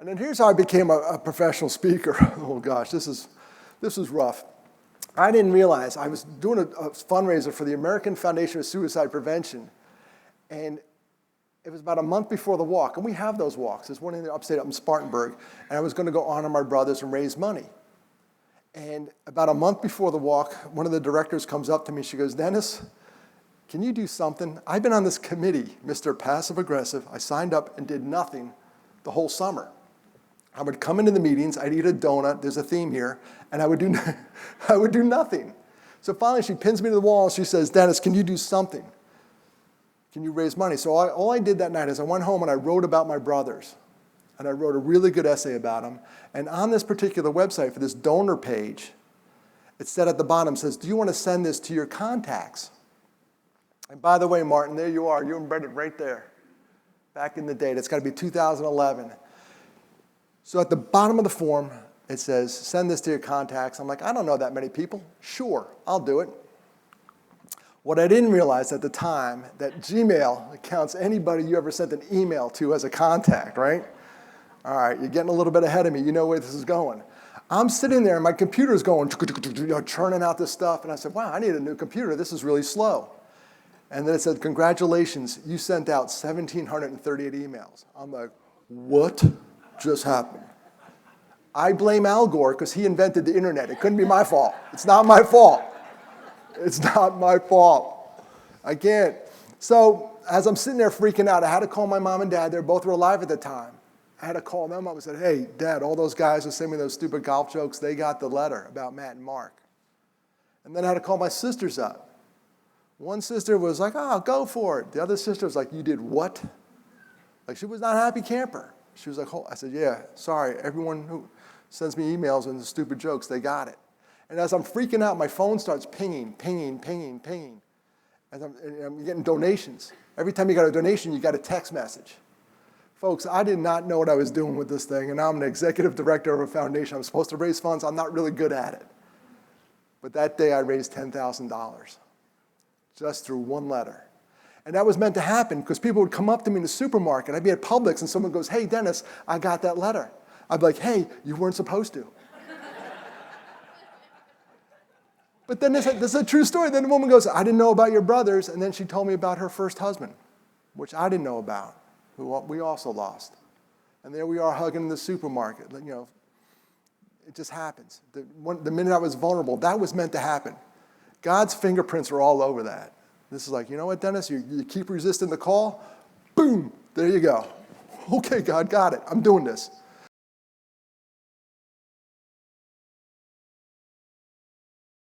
And then here's how I became a professional speaker. Oh gosh, this is rough. I didn't realize I was doing a fundraiser for the American Foundation of Suicide Prevention, and it was about a month before the walk, and we have those walks. There's one in the upstate up in Spartanburg, and I was going to go honor my brothers and raise money. And about a month before the walk, one of the directors comes up to me. She goes, "Dennis, can you do something? I've been on this committee, Mr. Passive Aggressive. I signed up and did nothing the whole summer. I would come into the meetings, I'd eat a donut, there's a theme here, and I would do nothing." So finally she pins me to the wall and she says, "Dennis, can you do something? Can you raise money?" So all I did that night is I went home and I wrote about my brothers. And I wrote a really good essay about them. And on this particular website, for this donor page, it said at the bottom, says, "Do you want to send this to your contacts?" And by the way, Martin, there you are. You're embedded right there. Back in the date. It's got to be 2011. So at the bottom of the form, it says, "Send this to your contacts." I'm like, I don't know that many people. Sure, I'll do it. What I didn't realize at the time, that Gmail counts anybody you ever sent an email to as a contact, right? All right, you're getting a little bit ahead of me. You know where this is going. I'm sitting there, and my computer's going, churning out this stuff. And I said, wow, I need a new computer. This is really slow. And then it said, "Congratulations, you sent out 1,738 emails. I'm like, what just happened? I blame Al Gore because he invented the internet. It couldn't be my fault. It's not my fault. It's not my fault. I can't. So as I'm sitting there freaking out, I had to call my mom and dad. They both were alive at the time. I had to call them up and said, "Hey, Dad, all those guys who sent me those stupid golf jokes, they got the letter about Matt and Mark." And then I had to call my sisters up. One sister was like, "Oh, go for it." The other sister was like, "You did what?" Like, she was not a happy camper. She was like, "Oh," I said, "Yeah, sorry. Everyone who sends me emails and the stupid jokes, they got it." And as I'm freaking out, my phone starts pinging. As I'm getting donations. Every time you got a donation, you got a text message. Folks, I did not know what I was doing with this thing, and now I'm an executive director of a foundation. I'm supposed to raise funds. I'm not really good at it. But that day, I raised $10,000 just through one letter. And that was meant to happen because people would come up to me in the supermarket. I'd be at Publix, and someone goes, "Hey, Dennis, I got that letter." I'd be like, "Hey, you weren't supposed to." But then this is a true story. Then the woman goes, "I didn't know about your brothers." And then she told me about her first husband, which I didn't know about, who we also lost. And there we are hugging in the supermarket. You know, it just happens. The minute I was vulnerable, that was meant to happen. God's fingerprints are all over that. This is like, you know what, Dennis? You keep resisting the call. Boom, there you go. Okay, God, got it. I'm doing this.